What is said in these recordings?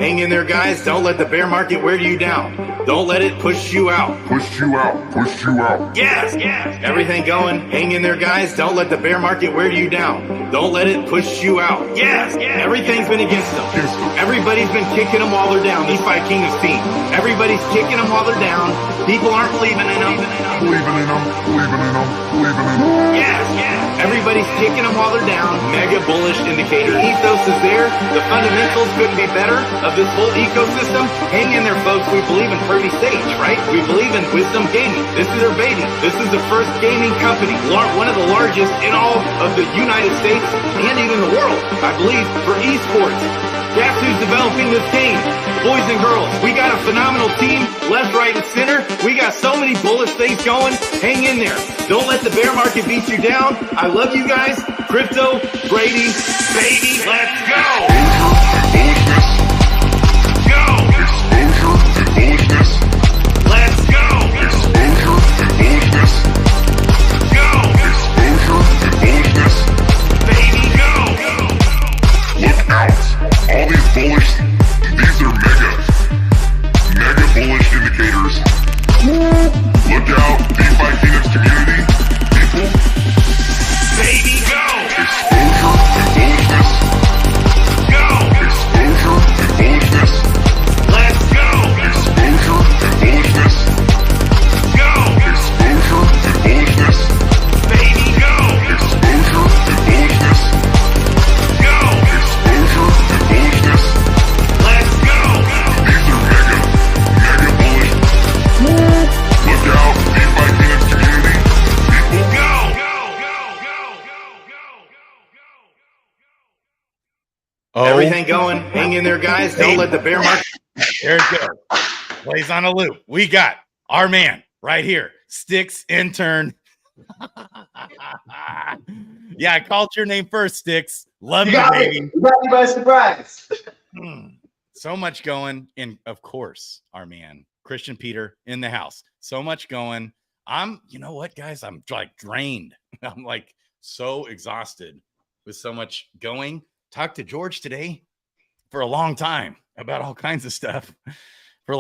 Hang in there, guys. Don't let the bear market wear you down. Don't let it push you out. Push you out. Push you out. Yes. Everything going. Hang in there, guys. Don't let the bear market wear you down. Don't let it push you out. Yes. Everything's been against them. Everybody's been kicking them while they're down. Defi Kingdoms team. Everybody's kicking them while they're down. People aren't believing in them. Believing in them. Believing in them. Believing in them. Yes. Everybody's kicking them while they're down. Mega bullish indicator. Ethos is there. The fundamentals couldn't be better of this whole ecosystem. Hang in there, folks. We believe in Pretty Sage, right? We believe in Wisdom Gaming. This is their baby. This is the first gaming company, one of the largest in all of the United States and even the world, I believe, for esports. Guess who's developing this game? Boys and girls, we got a phenomenal team, left, right, and center. We got so many bullish things going. Hang in there. Don't let the bear market beat you down. I love you guys. Crypto, Brady, baby, let's go. Go. Exposure and bullishness. Let's go. Exposure and bullishness. Go. Exposure and bullishness. Baby, go. Look out. All these bullish, these are mega bullish indicators. Look out, DeFi Kingdoms community, people. Baby, go. Exposure and bullishness. Go. Exposure and bullishness. Let's go. Exposure and bullishness. Go. Exposure and bullishness. Baby, go. Exposure and bullishness. Go. Exposure and bullishness. Let's go. These are mega bullish. Look out, DeFi Kingdoms community, people. Go. Oh, Everything going. Hang in there, guys. Don't let the bear market. there it goes. Plays on a loop. We got our man right here, StycksIntern. Yeah, I called your name first, Sticks. Love you, baby. You got me by surprise. So much going, and of course, our man Kristian Peter in the house. So much going. You know what, guys? I'm like drained. I'm like so exhausted with so much going. Talked to George today for a long time about all kinds of stuff for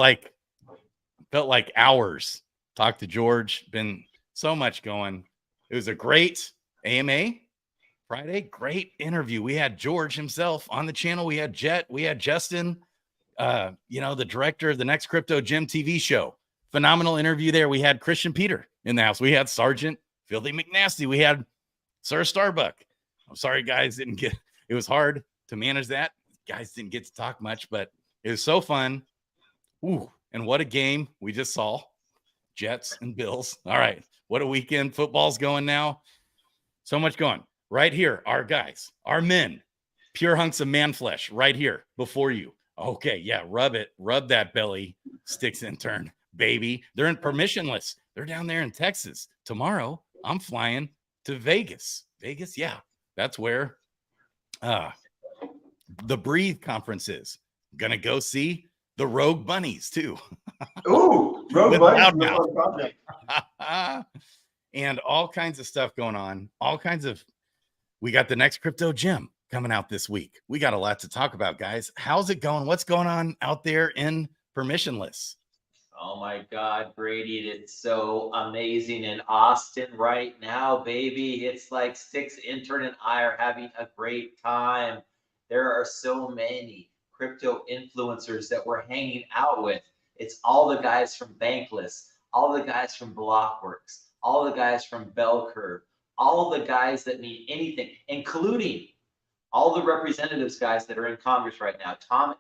felt like hours. Talked to George, been so much going. It was a great AMA Friday, great interview. We had George himself on the channel. We had Jet, we had Justin, the director of the Next Crypto Gym TV show. Phenomenal interview there. We had Kristian Peter in the house. We had Sergeant Filthy McNasty. We had Sir Starbuck. I'm sorry, guys, it was hard to manage that. Guys didn't get to talk much, but it was so fun. Ooh, and what a game we just saw. Jets and Bills. All right. What a weekend. Football's going now. So much going. Right here, our guys, our men, pure hunks of man flesh right here before you. Okay, yeah, rub it. Rub that belly. StycksIntern, baby. They're in Permissionless. They're down there in Texas. Tomorrow, I'm flying to Vegas. Vegas, yeah. That's where the Breathe conference is. Gonna go see the Rogue Bunnies too. Ooh, Rogue Bunnies. And all kinds of stuff going on. We got the Next Crypto Gym coming out this week. We got a lot to talk about, guys. How's it going? What's going on out there in Permissionless? Oh my God, Brady, it's so amazing in Austin right now, baby. It's like StycksIntern and I are having a great time. There are so many crypto influencers that we're hanging out with. It's all the guys from Bankless, all the guys from Blockworks, all the guys from Bell Curve, all the guys that mean anything, including all the representatives guys that are in Congress right now, Tom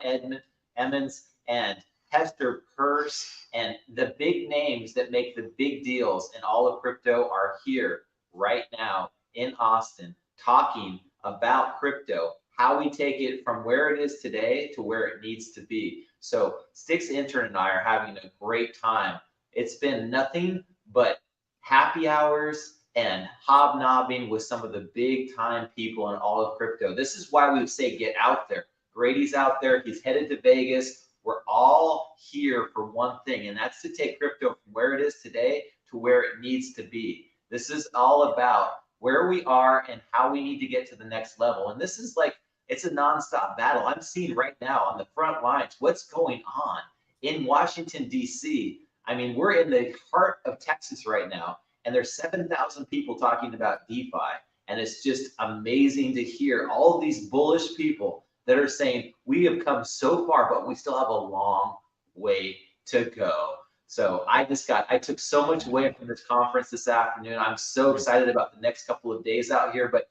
Emmons and Hester Peirce, and the big names that make the big deals in all of crypto are here right now in Austin talking about crypto, how we take it from where it is today to where it needs to be. So StycksIntern and I are having a great time. It's been nothing but happy hours and hobnobbing with some of the big time people in all of crypto. This is why we say get out there. Brady's out there. He's headed to Vegas. We're all here for one thing, and that's to take crypto from where it is today to where it needs to be. This is all about where we are and how we need to get to the next level. And this is like It's a nonstop battle. I'm seeing right now on the front lines what's going on in Washington, D.C. I mean, we're in the heart of Texas right now, and there's 7,000 people talking about DeFi. And it's just amazing to hear all of these bullish people that are saying we have come so far, but we still have a long way to go. So I took so much away from this conference this afternoon. I'm so excited about the next couple of days out here. But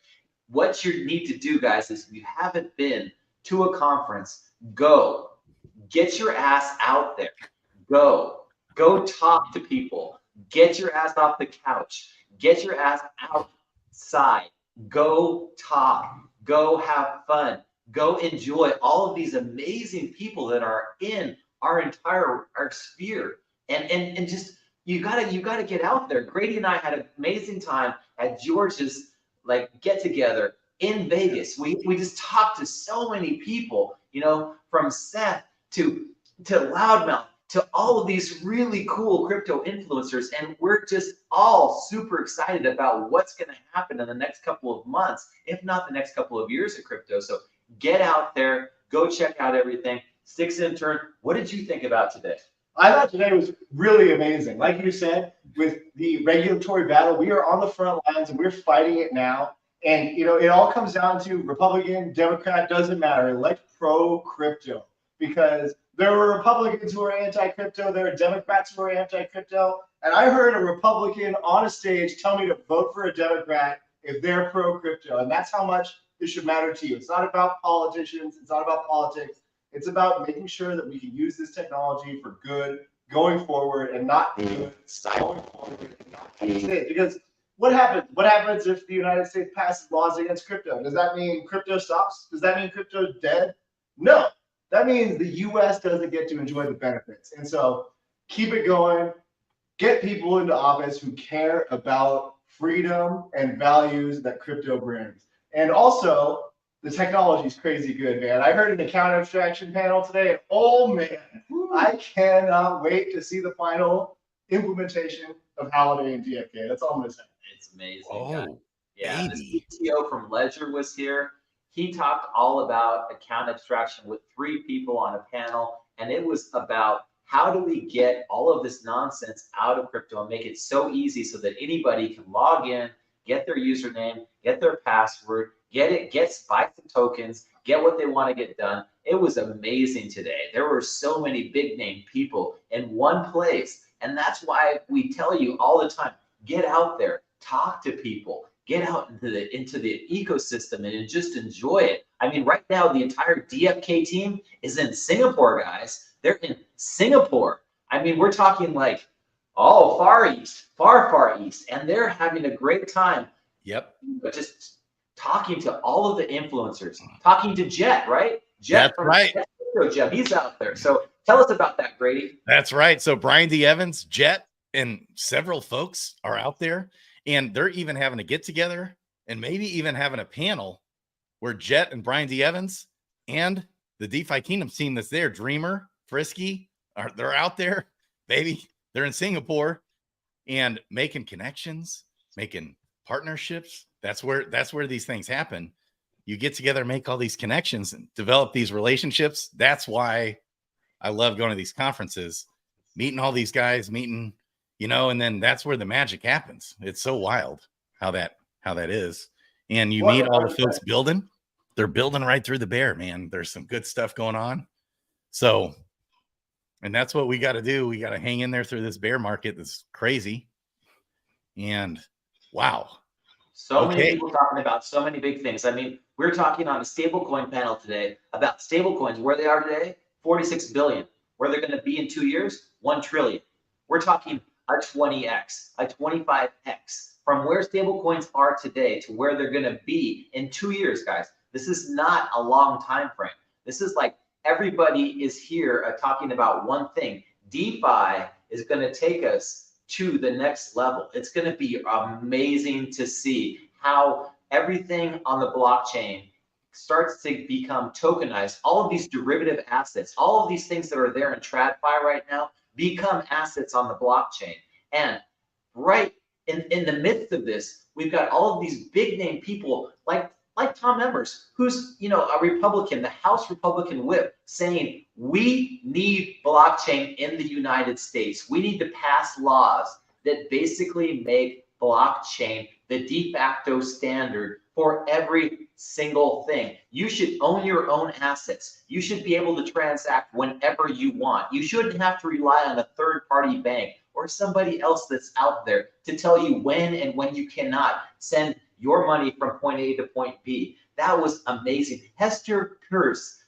what you need to do, guys, is if you haven't been to a conference, go. Get your ass out there. Go talk to people. Get your ass off the couch. Get your ass outside. Go talk. Go have fun. Go enjoy all of these amazing people that are in our sphere. And just you gotta get out there. Grady and I had an amazing time at George's get together in Vegas. We just talked to so many people, from Seth to Loudmouth to all of these really cool crypto influencers, and we're just all super excited about what's going to happen in the next couple of months, if not the next couple of years of crypto. So get out there, go check out everything. StycksIntern, what did you think about today? I thought today was really amazing. Like you said, with the regulatory battle, we are on the front lines and we're fighting it now. And, it all comes down to Republican, Democrat, doesn't matter. Elect pro-crypto, because there were Republicans who are anti-crypto. There are Democrats who are anti-crypto. And I heard a Republican on a stage tell me to vote for a Democrat if they're pro-crypto. And that's how much this should matter to you. It's not about politicians. It's not about politics. It's about making sure that we can use this technology for good going forward and not good going forward and not it. Because what happens? What happens if the United States passes laws against crypto? Does that mean crypto stops? Does that mean crypto's dead? No. That means the U.S. doesn't get to enjoy the benefits. And so keep it going. Get people into office who care about freedom and values that crypto brings. And also, the technology is crazy good, man. I heard an account abstraction panel today, and oh man, I cannot wait to see the final implementation of Holiday and DFK. That's all I'm gonna say. It's amazing. Oh, yeah. The CTO from Ledger was here. He talked all about account abstraction with 3 people on a panel, and it was about how do we get all of this nonsense out of crypto and make it so easy so that anybody can log in, get their username, get their password, buy some tokens, get what they want to get done. It was amazing today. There were so many big name people in one place. And that's why we tell you all the time, get out there, talk to people, get out into the ecosystem and just enjoy it. I mean, right now, the entire DFK team is in Singapore, guys. They're in Singapore. I mean, we're talking far east, far east, and they're having a great time. Yep. But just talking to all of the influencers, talking to Jet, right? Jet, that's right. Jet, he's out there. So tell us about that, Grady. That's right. So Brian D. Evans, Jet, and several folks are out there, and they're even having a get together and maybe even having a panel where Jet and Brian D. Evans and the DeFi Kingdoms team that's there, Dreamer, Frisky, they're out there, baby. They're in Singapore and making connections, making partnerships. That's where these things happen. You get together, make all these connections and develop these relationships. That's why I love going to these conferences, meeting all these guys, and then that's where the magic happens. It's so wild how that is. And you meet all the folks building. They're building right through the bear, man. There's some good stuff going on. So, and that's what we got to do. We got to hang in there through this bear market that's crazy. And wow. So many people talking about so many big things. I mean, we're talking on a stablecoin panel today about stablecoins, where they are today, 46 billion. Where they're going to be in 2 years, 1 trillion. We're talking a 20x, a 25x from where stablecoins are today to where they're going to be in 2 years, guys. This is not a long time frame. This is everybody is here talking about one thing. DeFi is going to take us to the next level. It's going to be amazing to see how everything on the blockchain starts to become tokenized. All of these derivative assets, all of these things that are there in TradFi right now become assets on the blockchain. And right in the midst of this, we've got all of these big name people like like Tom Emmers, who's, you know, a Republican, the House Republican whip, saying we need blockchain in the United States. We need to pass laws that basically make blockchain the de facto standard for every single thing. You should own your own assets. You should be able to transact whenever you want. You shouldn't have to rely on a third-party bank or somebody else that's out there to tell you when and when you cannot send your money from point A to point B. That was amazing. Hester Peirce,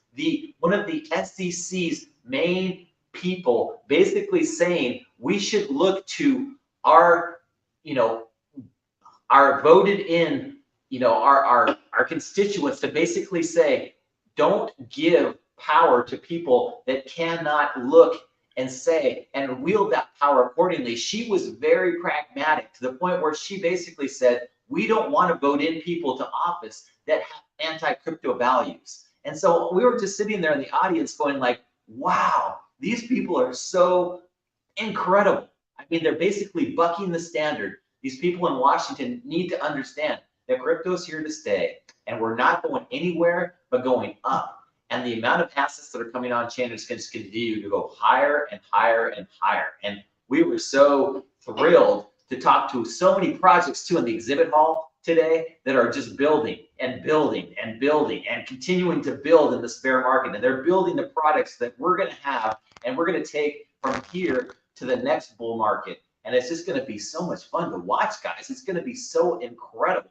one of the SEC's main people, basically saying we should look to our, you know, our voted in, you know, our constituents to basically say, don't give power to people that cannot look and say and wield that power accordingly. She was very pragmatic to the point where she basically said, we don't want to vote in people to office that have anti-crypto values. And so we were just sitting there in the audience going like, wow, these people are so incredible. I mean, they're basically bucking the standard. These people in Washington need to understand that crypto is here to stay, and we're not going anywhere but going up. And the amount of assets that are coming on chain is going to continue to go higher and higher and higher. And we were so thrilled to talk to so many projects too in the exhibit hall today that are just building and building and building and continuing to build in this bear market. And they're building the products that we're going to have and we're going to take from here to the next bull market. And it's just going to be so much fun to watch, guys. It's going to be so incredible.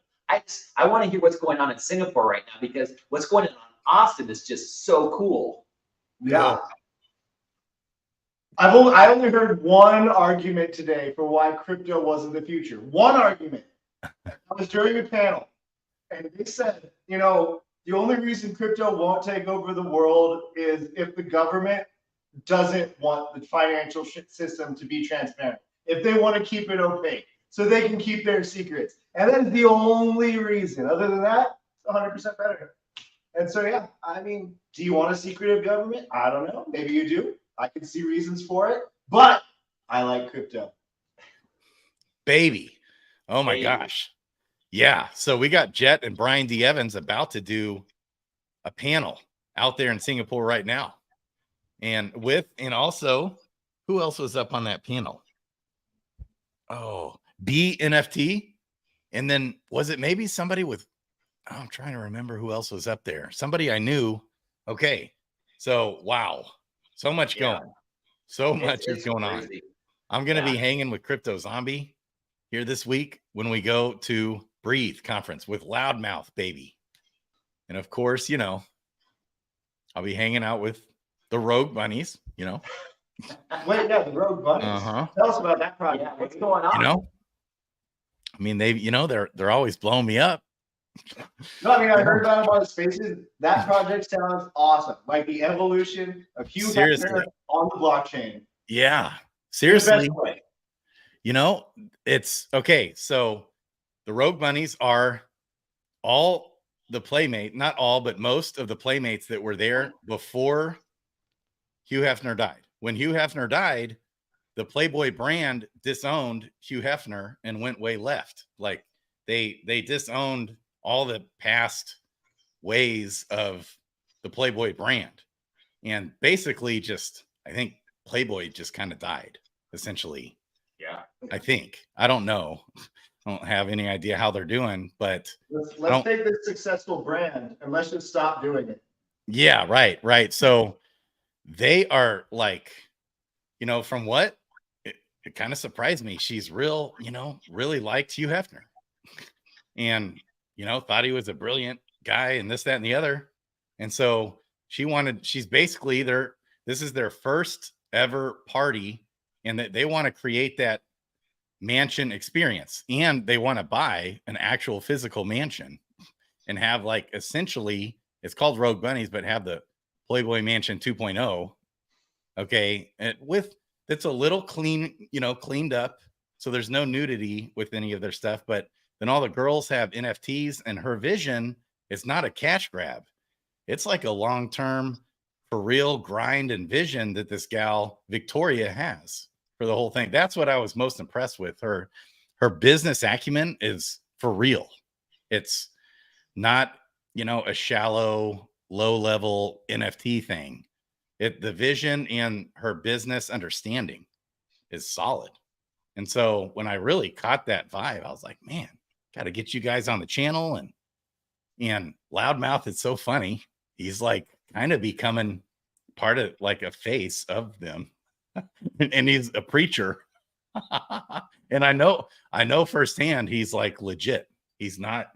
I want to hear what's going on in Singapore right now, because what's going on in Austin is just so cool. Yeah. I only heard one argument today for why crypto wasn't the future. One argument. I was during a panel, and they said, you know, the only reason crypto won't take over the world is if the government doesn't want the financial system to be transparent. If they want to keep it opaque, so they can keep their secrets. And that is the only reason. Other than that, it's 100% better. And so, yeah, I mean, do you want a secretive government? I don't know. Maybe you do. I can see reasons for it, but I like crypto. Baby. Oh my gosh. Yeah. So we got Jet and Brian D. Evans about to do a panel out there in Singapore right now. And also, who else was up on that panel? Oh, B NFT. And then was it maybe somebody with, I'm trying to remember who else was up there. Somebody I knew. Okay. So, wow. So much going. So much is going on. I'm going to be hanging with Crypto Zombie here this week when we go to Breathe conference with Loudmouth, baby. And of course, you know, I'll be hanging out with the Rogue Bunnies, you know. Wait, no, the Rogue Bunnies. Tell us about that project. Yeah, what's going on? You know, I mean, they're always blowing me up. No, I mean, I heard about them on the Spaces. That project sounds awesome. Like the evolution of Hugh Hefner on the blockchain. Yeah, seriously. You know, it's okay. So the Rogue Bunnies are all the playmate, not all, but most of the playmates that were there before Hugh Hefner died. When Hugh Hefner died, the Playboy brand disowned Hugh Hefner and went way left. Like they disowned all the past ways of the Playboy brand. And basically just, I think Playboy just kind of died, essentially. Yeah. I think. I don't know. I don't have any idea how they're doing, but let's take this successful brand and let's just stop doing it. Yeah, right. So they are like, you know, from what it kind of surprised me. She's real, you know, really liked Hugh Hefner and, you know, thought he was a brilliant guy and this, that, and the other. And so she's basically this is their first ever party, and that they want to create that mansion experience, and they want to buy an actual physical mansion and have like essentially it's called Rogue Bunnies, but have the Playboy Mansion 2.0. Okay. And it's a little clean, you know, cleaned up. So there's no nudity with any of their stuff, but then all the girls have NFTs, and her vision is not a cash grab. It's like a long-term for real grind and vision that this gal Victoria has for the whole thing. That's what I was most impressed with. Her business acumen is for real. It's not a shallow, low level NFT thing. The vision and her business understanding is solid. And so when I really caught that vibe, I was like, man, got to get you guys on the channel. And Loudmouth is so funny. He's like kind of becoming part of like a face of them. And he's a preacher. And I know firsthand he's like legit. He's not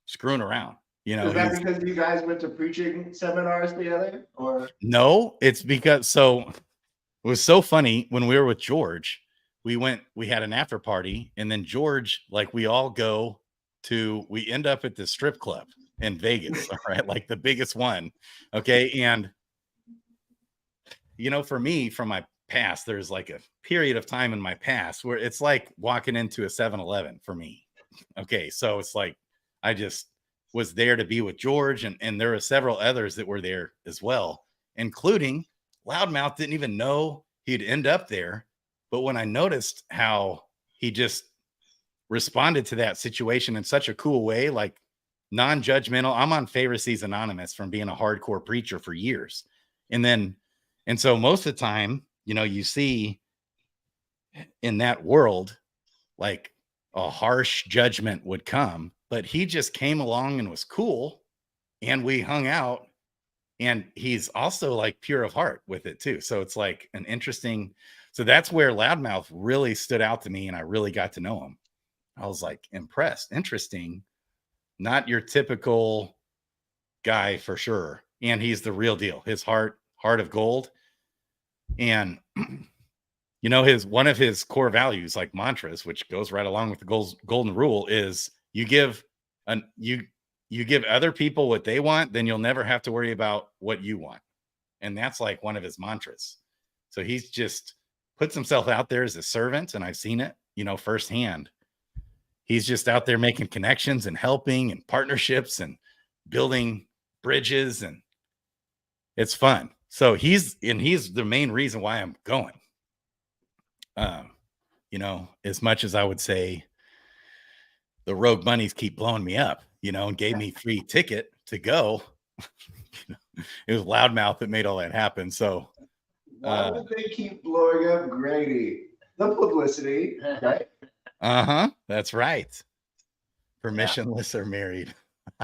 screwing around. Is that because you guys went to preaching seminars together, or? No, it's because it was so funny when we were with George. We had an after party, and then George, like we end up at the strip club in Vegas, all right, like the biggest one. Okay. And for me, from my past, there's like a period of time in my past where it's like walking into a 7-Eleven for me. Okay. So it's like, I just was there to be with George, and there were several others that were there as well, including Loudmouth. Didn't even know he'd end up there. But when I noticed how he just responded to that situation in such a cool way, like non-judgmental. I'm on Pharisees Anonymous from being a hardcore preacher for years. And so most of the time, you see in that world, like a harsh judgment would come, but he just came along and was cool, and we hung out, and he's also like pure of heart with it too. So it's like an interesting, so that's where Loudmouth really stood out to me, and I really got to know him. I was like impressed. Interesting. Not your typical guy for sure. And he's the real deal. His heart of gold. And one of his core values, like mantras, which goes right along with the golden rule, is you give other people what they want, then you'll never have to worry about what you want. And that's like one of his mantras. So he's just puts himself out there as a servant, and I've seen it, firsthand. He's just out there making connections and helping and partnerships and building bridges, and it's fun. So he's the main reason why I'm going. As much as I would say the Rogue Bunnies keep blowing me up, and gave me free ticket to go. It was Loudmouth that made all that happen. So why would they keep blowing up Grady? The publicity, right? That's right. Permissionless are married.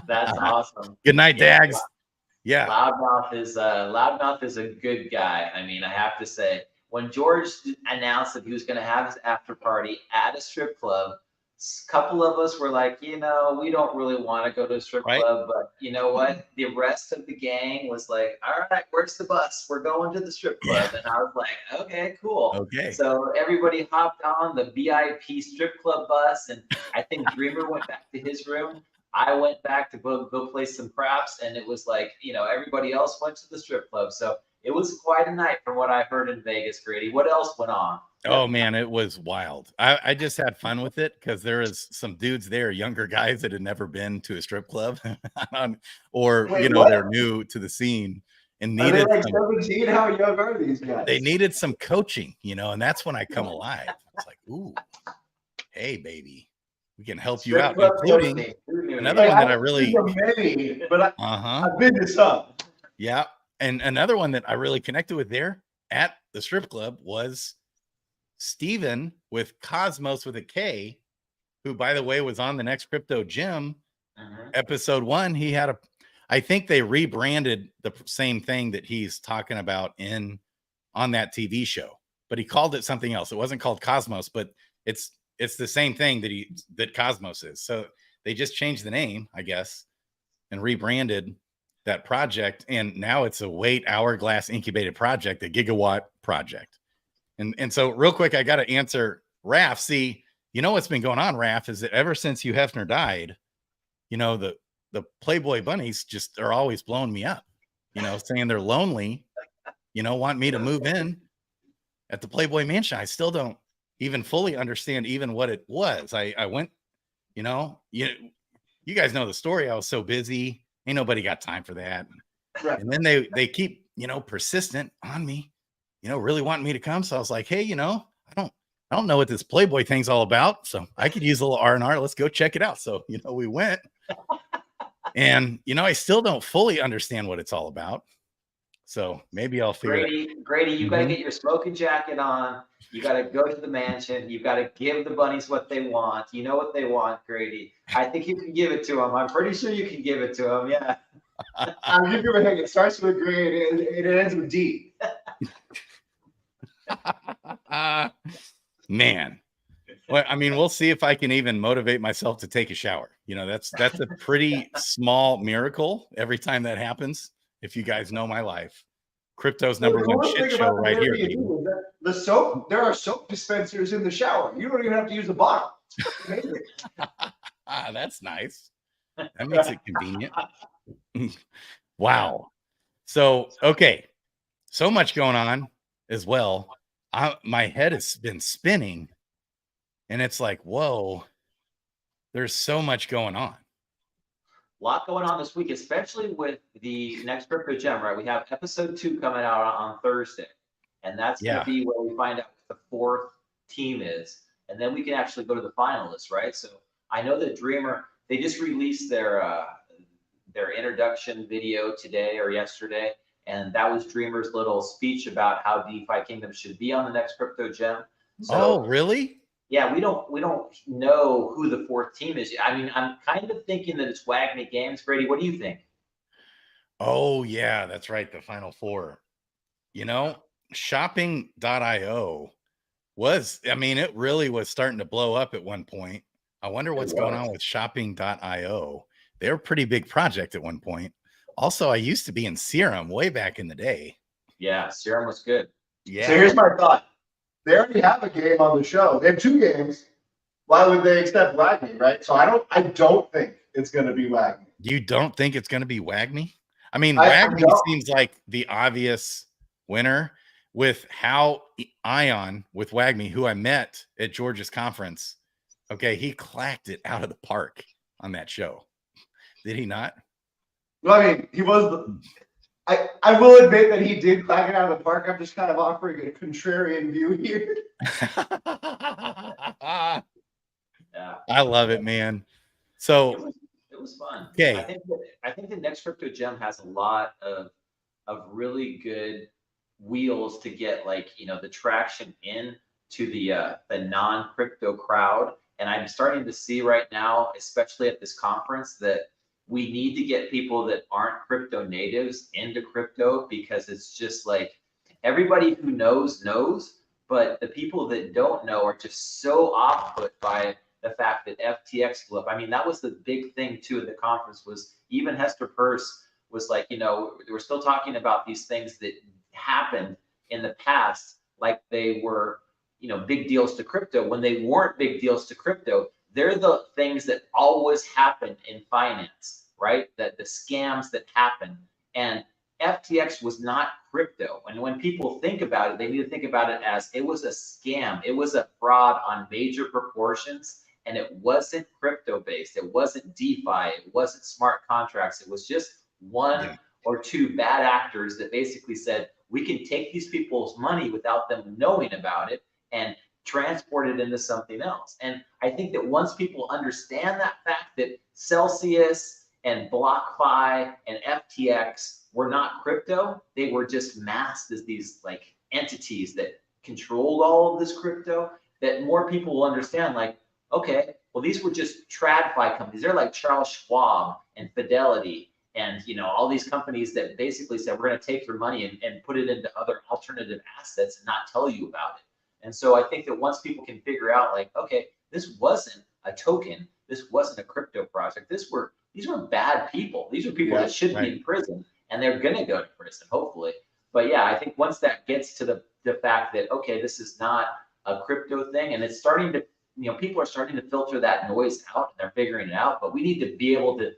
That's awesome. Good night, Dags. Yeah. Loudmouth is a good guy. I mean, I have to say, when George announced that he was going to have his after party at a strip club, a couple of us were like, we don't really want to go to a strip club, but you know what? The rest of the gang was like, all right, where's the bus? We're going to the strip club. And I was like, okay, cool. Okay. So everybody hopped on the VIP strip club bus, and I think Dreamer went back to his room. I went back to go play some craps, and it was like, everybody else went to the strip club. So it was quite a night from what I heard in Vegas, Grady. What else went on? Oh man, it was wild. I just had fun with it because there was some dudes there, younger guys that had never been to a strip club, or they're new to the scene and needed. Are they like 17? How young are these guys? They needed some coaching, and that's when I come alive. It's like, ooh, hey baby, we can help you out, including another one that I really. Many, but I've been to some. Yeah, and another one that I really connected with there at the strip club was Steven with Cosmos with a K, who, by the way, was on the Next Crypto Gym episode 1. He had I think they rebranded the same thing that he's talking about on that TV show, but he called it something else. It wasn't called Cosmos, but it's the same thing that Cosmos is. So they just changed the name, I guess, and rebranded that project. And now it's a Wait Hourglass incubated project, a gigawatt project. And so real quick, I got to answer Raph. See, what's been going on, Raph, is that ever since Hugh Hefner died, the Playboy bunnies just are always blowing me up, saying they're lonely, want me to move in at the Playboy Mansion. I still don't even fully understand even what it was. I went, you guys know the story. I was so busy. Ain't nobody got time for that. And then they keep, persistent on me, really wanting me to come. So I was like, hey, I don't know what this Playboy thing's all about. So I could use a little R&R. Let's go check it out. So, we went And, you know, I still don't fully understand what it's all about. So maybe I'll figure that. Grady, you got to Mhm. get your smoking jacket on. You got to go to the mansion. You got to give the bunnies what they want. You know what they want, Grady. I think you can give it to them. I'm pretty sure you can give it to them. Yeah. I'll give you a hint. It starts with grade and it ends with D. Man. Well, I mean, we'll see if I can even motivate myself to take a shower. You know, that's a pretty small miracle every time that happens. If you guys know my life, crypto's number The one coolest shit thing show about the right here. Airbnb Baby. is that the soap, there are soap dispensers in the shower. You don't even have to use a bottle. It's amazing. That's nice. That makes it convenient. Wow. So, okay. So much going on as well. My head has been spinning and it's like, whoa, there's so much going on. A lot going on this week, especially with the next crypto gem, right? We have episode 2 coming out on Thursday, and that's going Yeah. to be where we find out what the 4th team is, and then we can actually go to the finalists, right? So I know that Dreamer, they just released their introduction video today or yesterday, and that was Dreamer's little speech about how DeFi Kingdoms should be on the next crypto gem. So, Oh, really? yeah, we don't know who the 4th team is. I mean, I'm kind of thinking that it's Wagme Games. Brady, what do you think? Oh, yeah, that's right. The final 4. You know, shopping.io was, I mean, it really was starting to blow up at one point. I wonder what's going on with shopping.io. They're a pretty big project at one point. Also, I used to be in Serum way back in the day. Yeah, Serum was good. Yeah. So here's my thought. They already have a game on the show. They have 2 games. Why would they accept Wagme, right? So I don't think it's going to be Wagme. You don't think it's going to be Wagme? I mean, I Wagme don't. seems like the obvious winner with how Ion with Wagme, who I met at George's conference. Okay, he clacked it out of the park on that show. Did he not? Well, I mean, he was. I will admit that he did clack it out of the park. I'm just kind of offering a contrarian view here. Yeah, I love it, man. So it was fun. okay. I think the next crypto gem has a lot of really good wheels to get, like, you know, the traction in to the non-crypto crowd. And I'm starting to see right now, especially at this conference, that we need to get people that aren't crypto natives into crypto, because it's just like everybody who knows, but the people that don't know are just so off put by the fact that FTX blew up. I mean, that was the big thing too at the conference, was even Hester Peirce was like, you know, we're still talking about these things that happened in the past like they were, you know, big deals to crypto, when they weren't big deals to crypto. They're the things that always happen in finance, right? That the scams that happen. And FTX was not crypto. And when people think about it, they need to think about it as it was a scam. It was a fraud on major proportions, and it wasn't crypto based. It wasn't DeFi. It wasn't smart contracts. It was just one or two bad actors that basically said, we can take these people's money without them knowing about it and transport it into something else. And I think that once people understand that fact, that Celsius and BlockFi and FTX were not crypto, they were just masked as these like entities that controlled all of this crypto, that more people will understand, like, okay, well, these were just TradFi companies. They're like Charles Schwab and Fidelity and, you know, all these companies that basically said, we're going to take your money and put it into other alternative assets and not tell you about it. And so I think that once people can figure out, like, okay, this wasn't a token, this wasn't a crypto project, these were bad people. These are people that should be in prison, and they're going to go to prison, hopefully. But yeah, I think once that gets to the fact that, okay, this is not a crypto thing, and it's starting to, you know, people are starting to filter that noise out, and they're figuring it out. But we need to be able to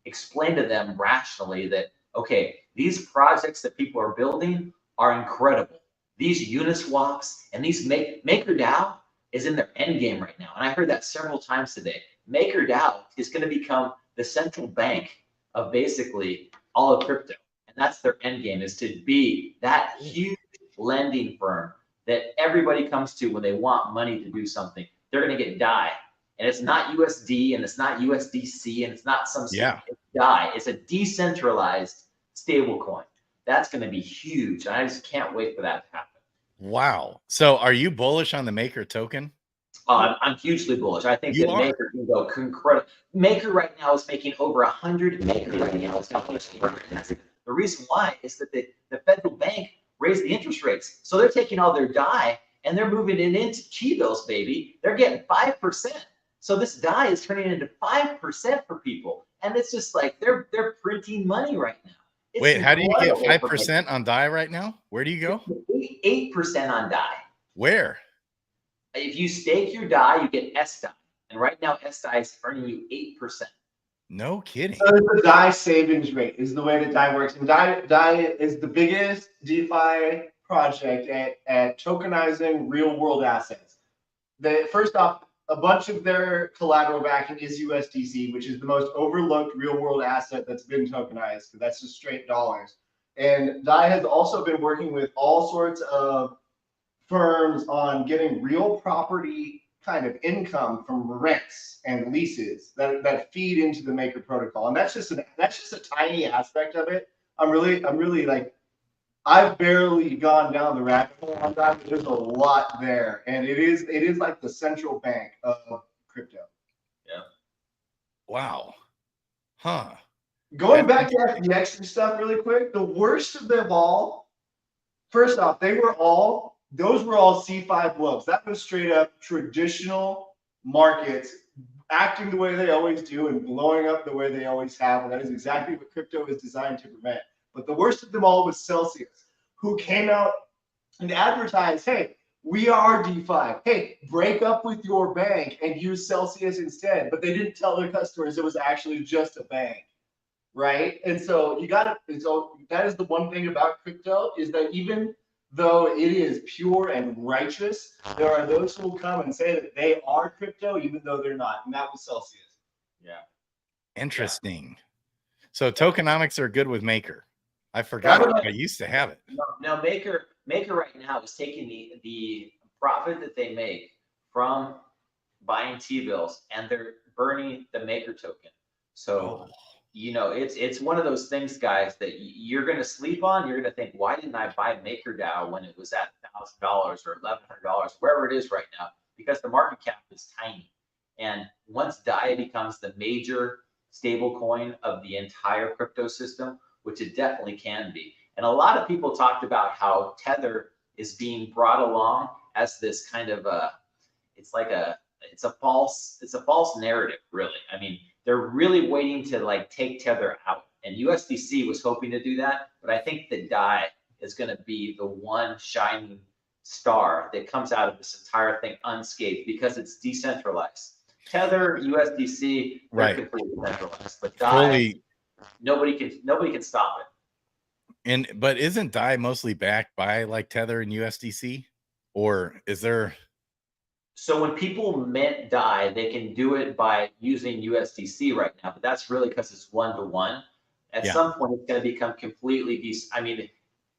explain to them rationally that, okay, these projects that people are building are incredible. These Uniswaps and these MakerDAO is in their end game right now. And I heard that several times today. MakerDAO is going to become the central bank of basically all of crypto. And that's their end game, is to be that huge lending firm that everybody comes to when they want money to do something. They're going to get DAI. and it's not USD and it's not USDC and it's not some Yeah. DAI. It's a decentralized stablecoin. That's going to be huge. I just can't wait for that to happen. Wow. So are you bullish on the Maker token? I'm hugely bullish. I think You that are. Maker can go incredible. Maker right now is making over 100. Maker right now is now the reason why is that the federal bank raised the interest rates. So they're taking all their DAI and they're moving it into T-bills, baby. They're getting 5%. So this DAI is turning into 5% for people. And it's just like they're printing money right now. It's Wait, how do you get incredible for 5% on DAI right now? Where do you go? 8% on DAI. Where? If you stake your DAI, you get SDAI. And right now, SDAI is earning you 8%. No kidding. So the DAI savings rate is the way that DAI works. And DAI is the biggest DeFi project at tokenizing real world assets. First off, a bunch of their collateral backing is USDC, which is the most overlooked real world asset that's been tokenized, because that's just straight dollars. And DAI has also been working with all sorts of firms on getting real property kind of income from rents and leases that feed into the Maker protocol. And that's just a tiny aspect of it. I'm really like, I've barely gone down the rabbit hole on that, but there's a lot there. And it is like the central bank of crypto. Yeah. Wow. Huh. Going back to FTX and stuff really quick, the worst of them all, first off, those were all C5 blows. That was straight up traditional markets acting the way they always do and blowing up the way they always have. And that is exactly what crypto is designed to prevent. But the worst of them all was Celsius, who came out and advertised, hey, we are DeFi. Hey, break up with your bank and use Celsius instead. But they didn't tell their customers it was actually just a bank, right? And so that is the one thing about crypto, is that even though it is pure and righteous, there are those who will come and say that they are crypto, even though they're not. And that was Celsius. Yeah. Interesting. So tokenomics are good with Maker. I forgot. I used to have it. No, Maker right now is taking the profit that they make from buying T-bills and they're burning the Maker token. So it's one of those things, guys, that you're going to sleep on. You're going to think, why didn't I buy MakerDAO when it was at $1,000 or $1,100, wherever it is right now? Because the market cap is tiny. And once DAI becomes the major stable coin of the entire crypto system, which it definitely can be. And a lot of people talked about how Tether is being brought along as this kind of it's a false narrative, really. I mean, they're really waiting to like take Tether out, and USDC was hoping to do that, but I think that DAI is going to be the one shining star that comes out of this entire thing unscathed because it's decentralized. Tether, USDC, they're completely centralized, but DAI, nobody can stop it. But isn't DAI mostly backed by like Tether and USDC, or is there? So when people mint DAI, they can do it by using USDC right now, but that's really because it's one-to-one. At some point, it's going to become completely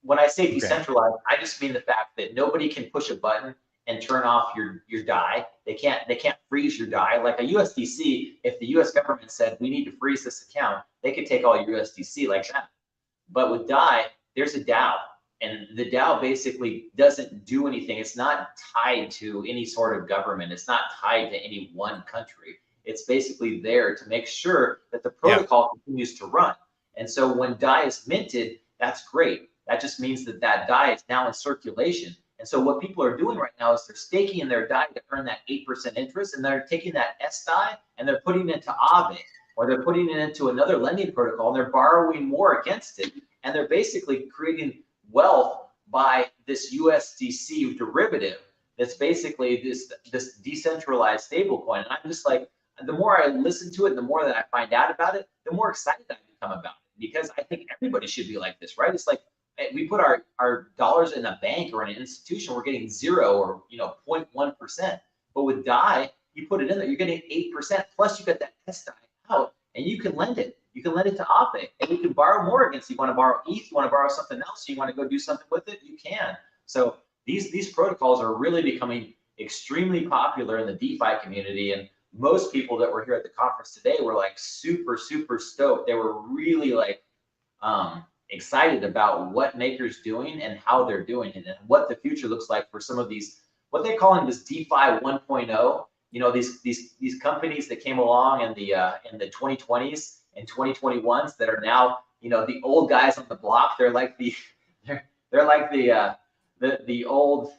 when I say decentralized, I just mean the fact that nobody can push a button and turn off your DAI. They can't freeze your DAI. Like a USDC, if the US government said we need to freeze this account, they could take all your USDC like that. But with DAI, there's a DAO. And the DAO basically doesn't do anything. It's not tied to any sort of government. It's not tied to any one country. It's basically there to make sure that the protocol continues to run. And so when DAI is minted, that's great. That just means that DAI is now in circulation. And so what people are doing right now is they're staking in their DAI to earn that 8% interest, and they're taking that SDAI and they're putting it into Aave, or they're putting it into another lending protocol, and they're borrowing more against it. And they're basically creating wealth by this USDC derivative that's basically this decentralized stablecoin. And I'm just like, the more I listen to it, the more that I find out about it, the more excited I become about it, because I think everybody should be like this, right? It's like we put our dollars in a bank or in an institution, we're getting 0 or 0.1%. But with DAI, you put it in there, you're getting 8%, plus you get that SDAI out, and you can lend it. You can lend it to Aave, and you can borrow more against it. You want to borrow ETH, you want to borrow something else, you want to go do something with it, you can. So these protocols are really becoming extremely popular in the DeFi community. And most people that were here at the conference today were like super, super stoked. They were really like excited about what Maker's doing and how they're doing it and what the future looks like for some of these, what they're calling this DeFi 1.0. You know, these companies that came along in the 2020s and 2021s that are now, you know, the old guys on the block. They're like they're like the old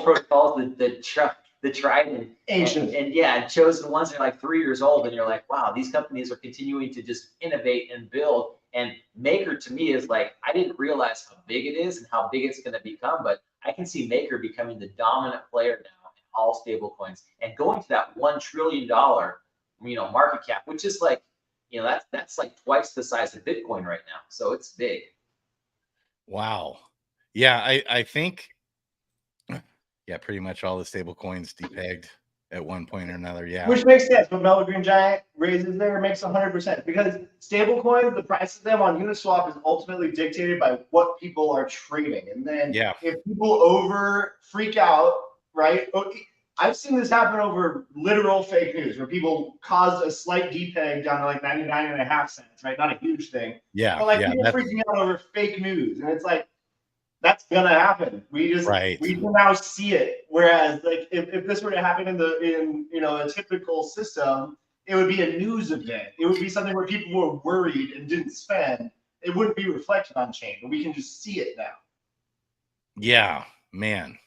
protocols, the tried and Ancient. and yeah, chosen ones. They're like 3 years old, and you're like, wow, these companies are continuing to just innovate and build. And Maker to me is like, I didn't realize how big it is and how big it's going to become, but I can see Maker becoming the dominant player now in all stable coins and going to that $1 trillion, you know, market cap, which is like, you know, that's like twice the size of Bitcoin right now. So it's big. Wow. Yeah, I think, yeah, pretty much all the stable coins depegged at one point or another. Yeah. Which makes sense. What Mellow Green Giant raises there makes 100% because stable coins, the price of them on Uniswap is ultimately dictated by what people are trading. And then if people over freak out, right? I've seen this happen over literal fake news where people caused a slight depeg down to like 99.5 cents, right? Not a huge thing. Yeah. But like people freaking out over fake news. And it's like, that's gonna happen. We can now see it. Whereas, like, if this were to happen in you know, a typical system, it would be a news event. It would be something where people were worried and didn't spend. It wouldn't be reflected on chain, but we can just see it now. Yeah, man.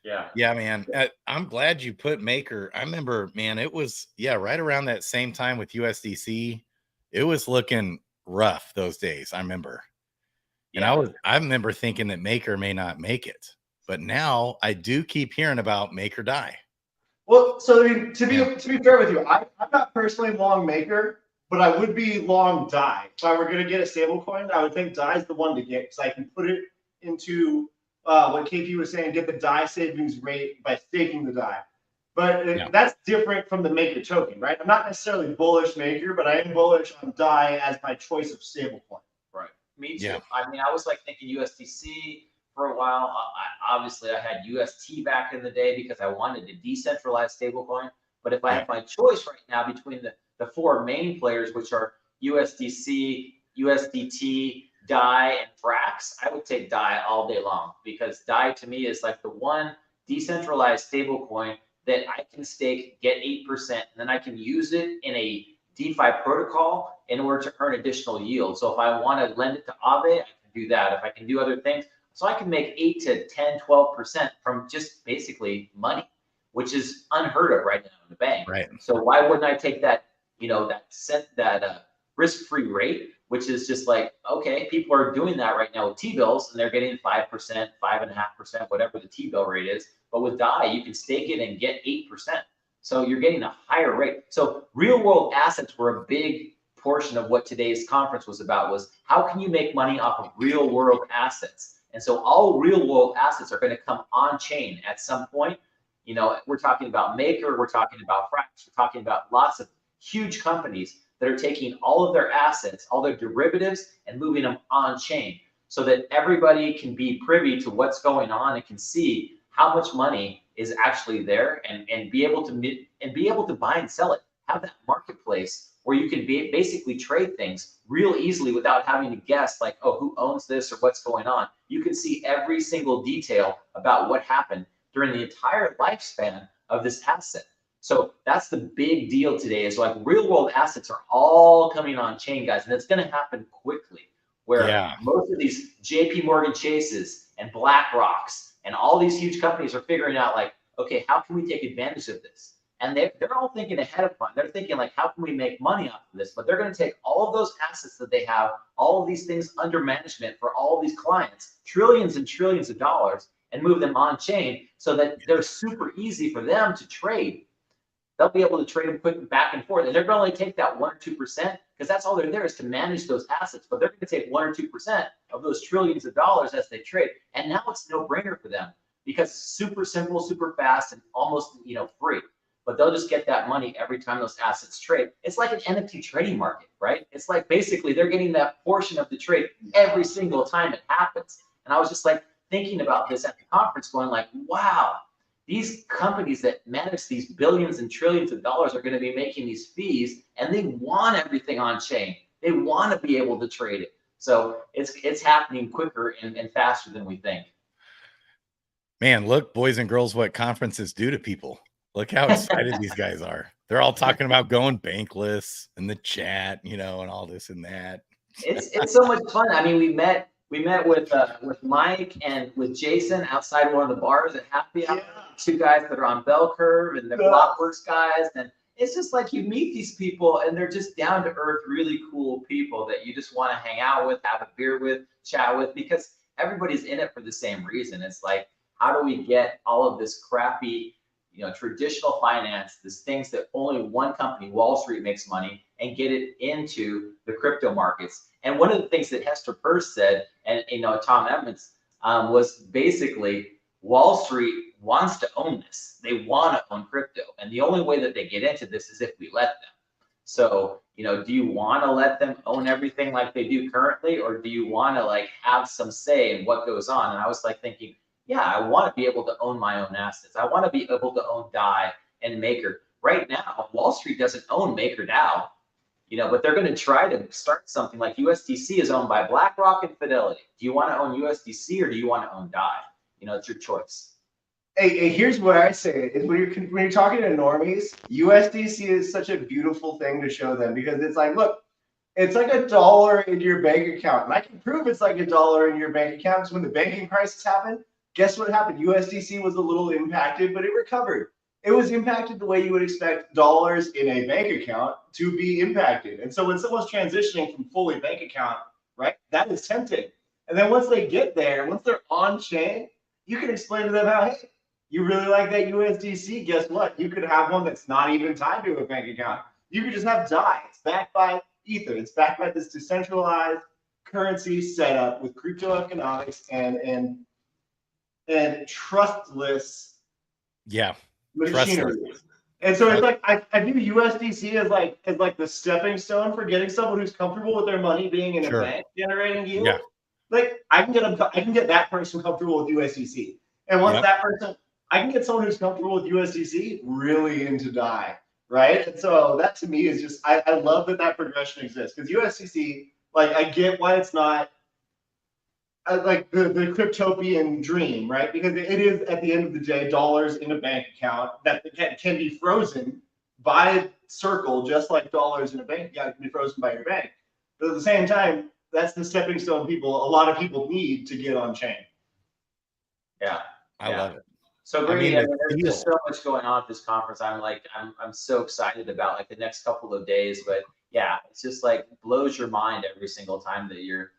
Yeah, man. I'm glad you put Maker. I remember, man, it was right around that same time with USDC. It was looking rough those days. I remember. And I remember thinking that Maker may not make it, but now I do keep hearing about Maker die. Well, so I mean, to be fair with you, I'm not personally long Maker, but I would be long DAI. If I were going to get a stable coin, I would think DAI is the one to get because I can put it into what KP was saying, get the DAI savings rate by staking the DAI. But that's different from the Maker token, right? I'm not necessarily bullish Maker, but I am bullish on DAI as my choice of stable coin. Right. Me too. Yeah. I mean, I was like thinking USDC for a while. Obviously, I had UST back in the day because I wanted a decentralized stablecoin. But if I have my choice right now between the four main players, which are USDC, USDT, DAI, and Frax, I would take DAI all day long because DAI to me is like the one decentralized stablecoin that I can stake, get 8%, and then I can use it in a DeFi protocol in order to earn additional yield. So if I want to lend it to Aave, I can do that. If I can do other things, so I can make 8 to 10, 12% from just basically money, which is unheard of right now in the bank. Right. So why wouldn't I take that, you know, that risk-free rate, which is just like, okay, people are doing that right now with T-bills and they're getting 5%, 5.5%, whatever the T-bill rate is. But with DAI, you can stake it and get 8%. So you're getting a higher rate. So real world assets were a big portion of what today's conference was about, was how can you make money off of real world assets? And so all real world assets are going to come on chain at some point. You know, we're talking about Maker, we're talking about Frax, we're talking about lots of huge companies that are taking all of their assets, all their derivatives, and moving them on chain so that everybody can be privy to what's going on and can see how much money is actually there and be able to buy and sell it. Have that marketplace where you can basically trade things real easily without having to guess like, oh, who owns this or what's going on. You can see every single detail about what happened during the entire lifespan of this asset. So that's the big deal today, is like real world assets are all coming on chain, guys, and it's going to happen quickly, where most of these JP Morgan Chases and BlackRocks and all these huge companies are figuring out like, okay, how can we take advantage of this? And they're all thinking ahead of time. They're thinking like, how can we make money off of this? But they're going to take all of those assets that they have, all of these things under management for all of these clients, trillions and trillions of dollars, and move them on chain so that they're super easy for them to trade. They'll be able to trade them quick back and forth. And they're going to only take that 1 or 2% because that's all they're there is to manage those assets. But they're going to take 1 or 2% of those trillions of dollars as they trade. And now it's no brainer for them because it's super simple, super fast, and almost, you know, free. But they'll just get that money every time those assets trade. It's like an NFT trading market, right? It's like basically they're getting that portion of the trade every single time it happens. And I was just like thinking about this at the conference going like, wow, these companies that manage these billions and trillions of dollars are going to be making these fees, and they want everything on chain. They want to be able to trade it. So it's happening quicker and faster than we think. Man, look, boys and girls, what conferences do to people. Look how excited these guys are. They're all talking about going bankless in the chat, you know, and all this and that. It's so much fun. I mean, we met with Mike and with Jason outside one of the bars at Happy Hour. Yeah. Two guys that are on Bell Curve, and the Blockworks guys, and it's just like you meet these people and they're just down to earth, really cool people that you just want to hang out with, have a beer with, chat with, because everybody's in it for the same reason. It's like, how do we get all of this crappy, you know, traditional finance, these things that only one company, Wall Street, makes money, and get it into the crypto markets? And one of the things that Hester Peirce said, and you know, Tom Evans, was basically Wall Street wants to own this. They want to own crypto, and the only way that they get into this is if we let them. So, you know, do you want to let them own everything like they do currently, or do you want to like have some say in what goes on? And I was like thinking, yeah, I want to be able to own my own assets. I want to be able to own DAI and Maker. Right now, Wall Street doesn't own MakerDAO, you know, but they're going to try to start something like USDC is owned by BlackRock and Fidelity. Do you want to own USDC or do you want to own DAI? You know, it's your choice. Hey, here's what I say: is when you're talking to normies, USDC is such a beautiful thing to show them, because it's like, look, it's like $1 in your bank account, and I can prove it's like $1 in your bank account. Because when the banking crisis happened, guess what happened? USDC was a little impacted, but it recovered. It was impacted the way you would expect dollars in a bank account to be impacted. And so when someone's transitioning from fully bank account, right, that is tempting. And then once they get there, once they're on chain, you can explain to them how, hey, you really like that USDC? Guess what? You could have one that's not even tied to a bank account. You could just have DAI. It's backed by Ether. It's backed by this decentralized currency setup with crypto economics and trustless machinery. Trustless. And so it's like I view USDC as like the stepping stone for getting someone who's comfortable with their money being in a bank generating yield. Yeah. Like I can get that person comfortable with USDC. And once that person, I can get someone who's comfortable with USDC really into DAI, right? And so that to me is just, I love that progression exists, because USDC, like I get why it's not like the cryptopian dream, right? Because it is at the end of the day dollars in a bank account that can be frozen by Circle, just like dollars in a bank account can be frozen by your bank. But at the same time, that's the stepping stone a lot of people need to get on chain. Yeah, I love it. So Brady, I mean, there's just so much going on at this conference. I'm so excited about like the next couple of days. But yeah, it's just like blows your mind every single time that you're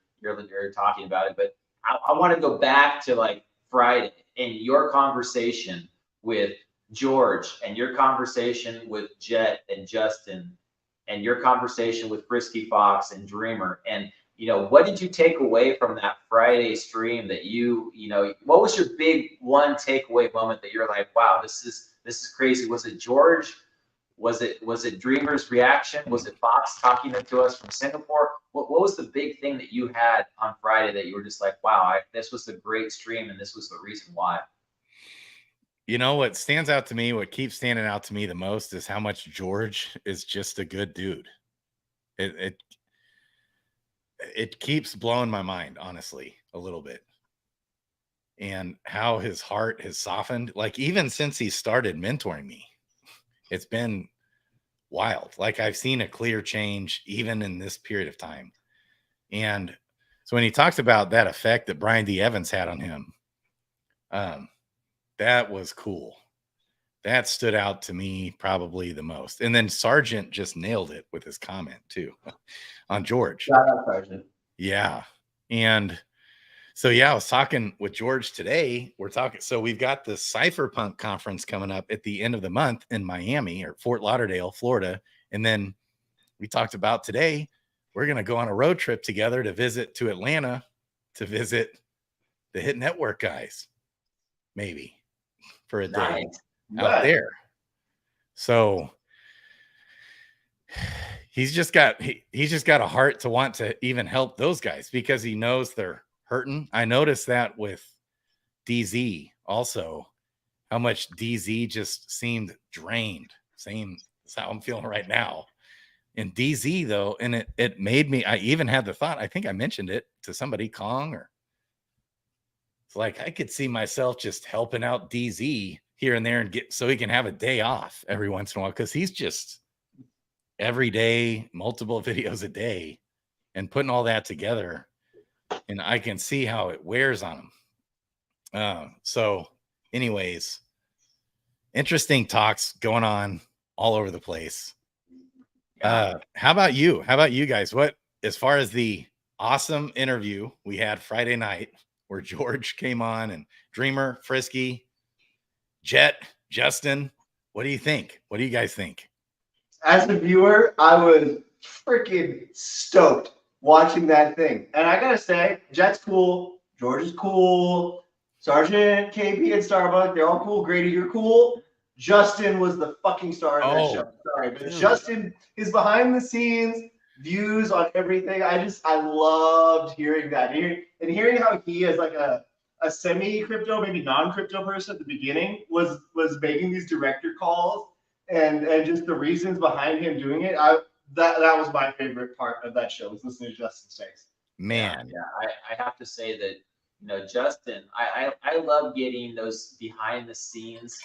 talking about it. But I want to go back to like Friday and your conversation with George, and your conversation with Jet and Justin, and your conversation with Frisky Fox and Dreamer. And you know, what did you take away from that Friday stream that you know, what was your big one takeaway moment that you're like, wow, this is crazy? Was it George? Was it Dreamer's reaction? Was it Fox talking to us from Singapore? What was the big thing that you had on Friday that you were just like, wow, this was a great stream, and this was the reason why? You know, what stands out to me, what keeps standing out to me the most is how much George is just a good dude. It keeps blowing my mind, honestly, a little bit. And how his heart has softened, like even since he started mentoring me, it's been wild. Like I've seen a clear change even in this period of time. And so when he talks about that effect that Brian D. Evans had on him, that was cool. That stood out to me probably the most. And then Sargent just nailed it with his comment too on George. Shout out, Sargent. Yeah. And so, yeah, I was talking with George today. So we've got the Cypherpunk conference coming up at the end of the month in Miami or Fort Lauderdale, Florida. And then we talked about today, we're going to go on a road trip together to Atlanta to visit the Hit Network guys, maybe for a day out there. So he's just got a heart to want to even help those guys because he knows they're hurting. I noticed that with DZ also. how much DZ just seemed drained. Same is how I'm feeling right now. In DZ though, and it made me, I even had the thought, I think I mentioned it to somebody, Kong, or it's like I could see myself just helping out DZ here and there and get so he can have a day off every once in a while, because he's just every day, multiple videos a day, and putting all that together. And I can see how it wears on him. So anyways, interesting talks going on all over the place. How about you? How about you guys? What, as far as the awesome interview we had Friday night where George came on and Dreamer, Frisky, Jet, Justin, what do you think? What do you guys think? As a viewer, I was freaking stoked watching that thing. And I gotta say, Jet's cool, George is cool, Sergeant, KB, and Starbuck, they're all cool. Grady, you're cool. Justin was the fucking star of that show. Sorry, but Justin, his behind the scenes views on everything. I loved hearing that. And hearing how he is like a semi-crypto, maybe non-crypto person at the beginning was making these director calls and just the reasons behind him doing it. That was my favorite part of that show, was listening to Justin's face. Man. Yeah, I have to say that, you know, Justin, I love getting those behind the scenes.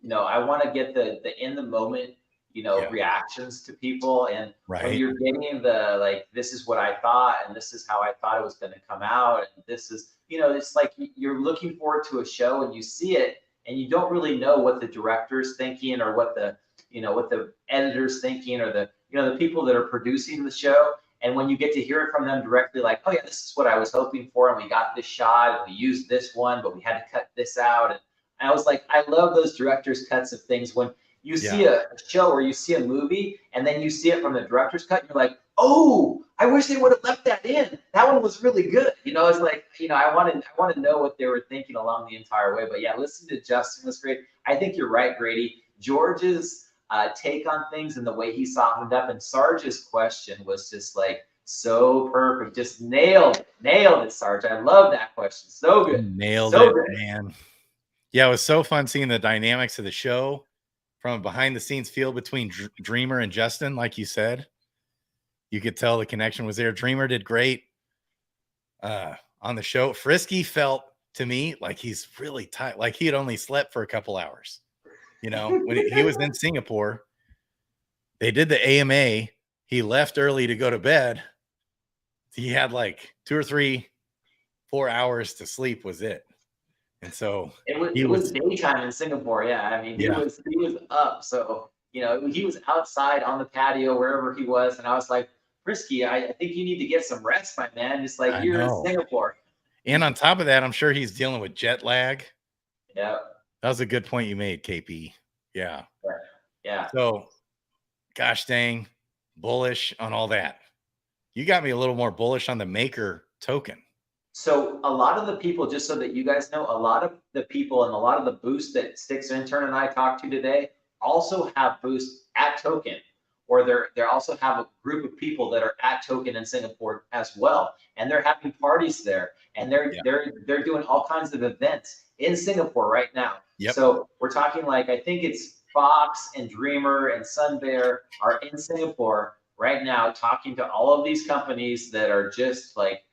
You know, I want to get the in the moment, you know, reactions to people. And when you're getting the, like, this is what I thought, and this is how I thought it was going to come out. And this is, you know, it's like you're looking forward to a show and you see it and you don't really know what the director's thinking or what the, you know, what the editor's thinking or the, you know, the people that are producing the show. And when you get to hear it from them directly, like, oh yeah, this is what I was hoping for. And we got this shot and we used this one, but we had to cut this out. And I was like, I love those director's cuts of things. When you see a show or you see a movie and then you see it from the director's cut, and you're like, oh, I wish they would have left that in. That one was really good. You know, it's like, you know, I want to know what they were thinking along the entire way. But yeah, listening to Justin was great. I think you're right, Grady. George's take on things and the way he softened up, and Sarge's question was just like so perfect. Just nailed it, Sarge. I love that question. So good. Nailed it, man. Yeah, it was so fun seeing the dynamics of the show from a behind the scenes feel between Dreamer and Justin. Like you said, you could tell the connection was there. Dreamer did great on the show. Frisky felt to me like he's really tired, like he had only slept for a couple hours. You know, when he was in Singapore, they did the AMA. He left early to go to bed. He had like 2 or 3, 4 hours to sleep was it. And so it was daytime in Singapore. Yeah. I mean, he was up. So, you know, he was outside on the patio, wherever he was. And I was like, Frisky, I think you need to get some rest, my man. Just like you're in Singapore. And on top of that, I'm sure he's dealing with jet lag. Yeah. That was a good point you made, KP. Yeah. Yeah. So, gosh dang, bullish on all that. You got me a little more bullish on the Maker token. So a lot of the people, just so that you guys know, a lot of the people and a lot of the boosts that StycksIntern and I talked to today also have boosts at token, or they also have a group of people that are at token in Singapore as well, and they're having parties there, and they're doing all kinds of events in Singapore right now. So we're talking like, I think it's Fox and Dreamer and Sunbear are in Singapore right now talking to all of these companies that are just like,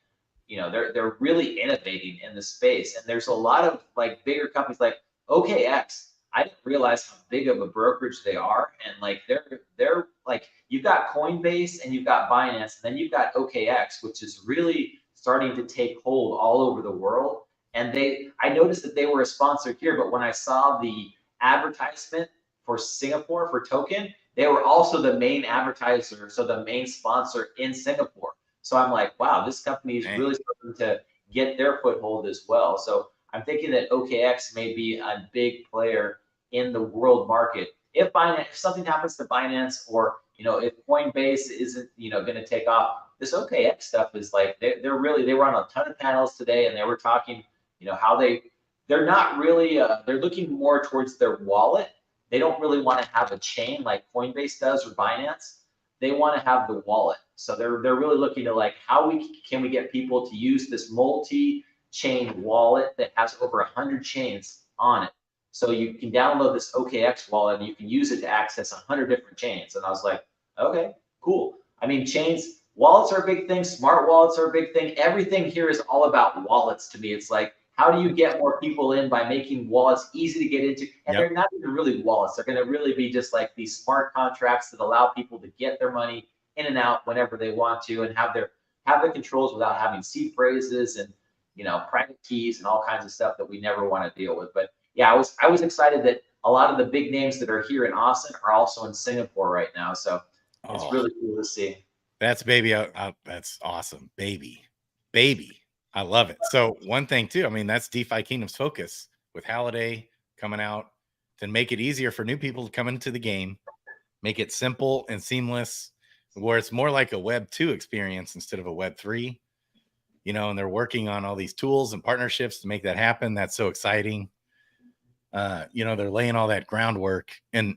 you know, they're really innovating in the space. And there's a lot of like bigger companies like OKX. I didn't realize how big of a brokerage they are. And like they're like, you've got Coinbase and you've got Binance, and then you've got OKX, which is really starting to take hold all over the world. And I noticed that they were a sponsor here, but when I saw the advertisement for Singapore for token, they were also the main advertiser, so the main sponsor in Singapore. So I'm like, wow, this company is really starting to get their foothold as well. So I'm thinking that OKX may be a big player in the world market. If something happens to Binance, or, you know, if Coinbase isn't, you know, going to take off, this OKX stuff is like, they were on a ton of panels today, and they were talking, you know, how they're not really, they're looking more towards their wallet. They don't really want to have a chain like Coinbase does or Binance. They want to have the wallet. So they're really looking to like, how can we get people to use this multi-chain wallet that has over 100 chains on it. So you can download this OKX wallet and you can use it to access 100 different chains. And I was like, okay, cool. I mean, wallets are a big thing. Smart wallets are a big thing. Everything here is all about wallets to me. It's like, how do you get more people in by making wallets easy to get into? And they're not even really wallets. They're going to really be just like these smart contracts that allow people to get their money in and out whenever they want to, and have the controls without having seed phrases and, you know, private keys and all kinds of stuff that we never want to deal with. But yeah, I was excited that a lot of the big names that are here in Austin are also in Singapore right now. So it's really cool to see. That's that's awesome. Baby. I love it. So one thing too, I mean, that's DeFi Kingdom's focus with Halliday coming out to make it easier for new people to come into the game, make it simple and seamless, where it's more like a Web 2 experience instead of a Web 3, you know, and they're working on all these tools and partnerships to make that happen. That's so exciting. You know, they're laying all that groundwork, and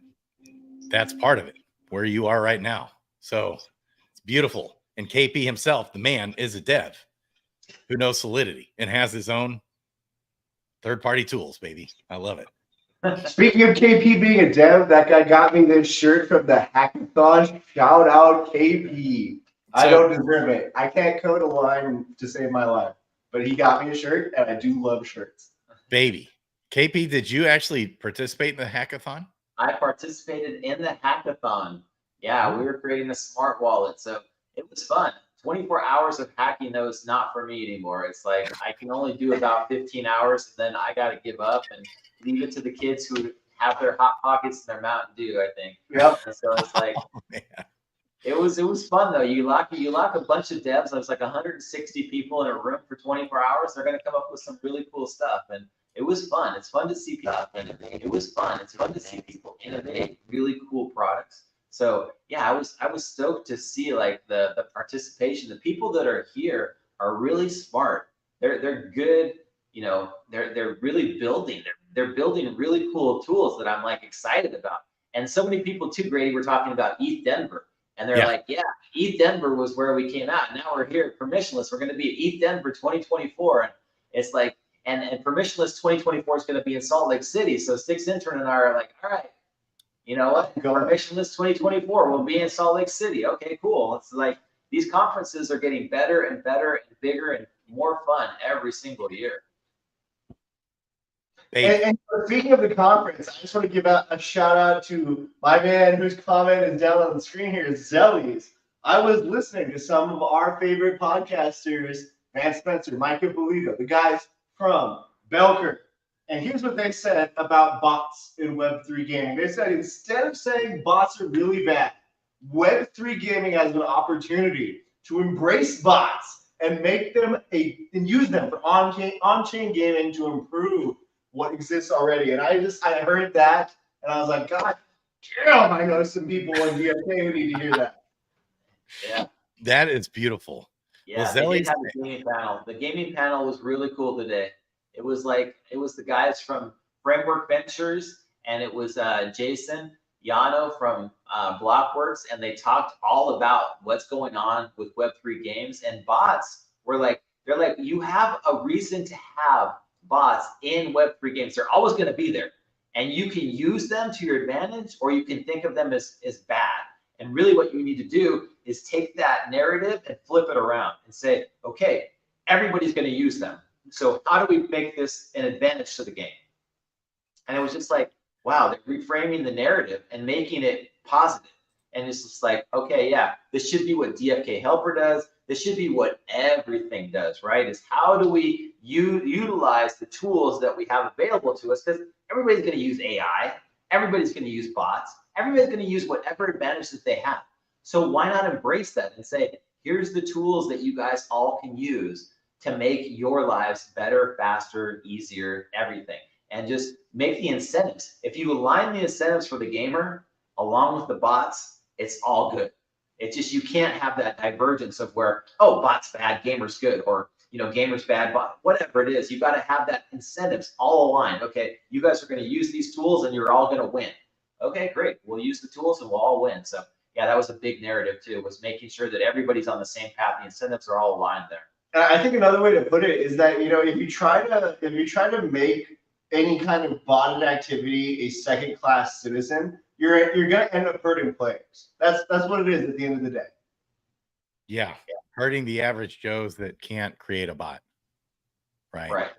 that's part of it where you are right now. So it's beautiful. And KP himself, the man, is a dev who knows Solidity and has his own third-party tools, baby. I love it. Speaking of KP being a dev, that guy got me this shirt from the hackathon. Shout out KP. I don't deserve it. I can't code a line to save my life, but he got me a shirt, and I do love shirts. Baby. KP, did you actually participate in the hackathon? I participated in the hackathon. Yeah, we were creating a smart wallet, so it was fun. 24 hours of hacking, though, is not for me anymore. It's like I can only do about 15 hours, and then I got to give up and leave it to the kids who have their Hot Pockets and their Mountain Dew, I think. Yep. And so it's like, it was fun though. You lock a bunch of devs. There's like 160 people in a room for 24 hours. They're gonna come up with some really cool stuff, and it was fun. It's fun to see people innovate. It was fun. It's fun to see people innovate really cool products. So yeah, I was stoked to see like the participation. The people that are here are really smart. They're good. You know, they're really building. They're building really cool tools that I'm like excited about. And so many people too, Grady, were talking about ETH Denver. And they're like, yeah, ETH Denver was where we came out. Now we're here at Permissionless. We're going to be at ETH Denver 2024. And it's like, and Permissionless 2024 is going to be in Salt Lake City. So StycksIntern and I are like, all right, you know what? Permissionless 2024 will be in Salt Lake City. Okay, cool. It's like these conferences are getting better and better and bigger and more fun every single year. And speaking of the conference, I just want to give a shout out to my man whose comment is down on the screen here, Zellies. I was listening to some of our favorite podcasters, Van Spencer, Micah Polito, the guys from Belker. And here's what they said about bots in Web3 gaming. They said instead of saying bots are really bad, Web3 gaming has an opportunity to embrace bots and make them and use them for on-chain gaming to improve what exists already. And I heard that and I was like, God damn, I know some people in DFK who need to hear that. Yeah. That is beautiful. Yeah, well, they did have a gaming panel. The gaming panel was really cool today. It was the guys from Framework Ventures, and it was Jason Yano from Blockworks, and they talked all about what's going on with Web3 games. And bots were they're like, you have a reason to have bots in Web3 games. They're always going to be there, and you can use them to your advantage, or you can think of them as bad. And really what you need to do is take that narrative and flip it around and say, okay, everybody's going to use them. So how do we make this an advantage to the game? And it was just like, wow, they're reframing the narrative and making it positive. And it's just like, okay, yeah, this should be what DFK Helper does. This should be what everything does, right? Is how do we utilize the tools that we have available to us? Because everybody's going to use AI. Everybody's going to use bots. Everybody's going to use whatever advantage that they have. So why not embrace that and say, here's the tools that you guys all can use to make your lives better, faster, easier, everything. And just make the incentives. If you align the incentives for the gamer along with the bots, it's all good. It's just, you can't have that divergence of where, oh, bot's bad, gamer's good, or, you know, gamer's bad, bot, whatever it is. You got to have that incentives all aligned. Okay, you guys are going to use these tools and you're all going to win. Okay, great. We'll use the tools and we'll all win. So yeah, that was a big narrative too, was making sure that everybody's on the same path. The incentives are all aligned there. I think another way to put it is that, you know, if you try to make any kind of botted activity a second-class citizen, you're going to end up hurting players. That's what it is at the end of the day. Yeah. Hurting the average Joes that can't create a bot. Right.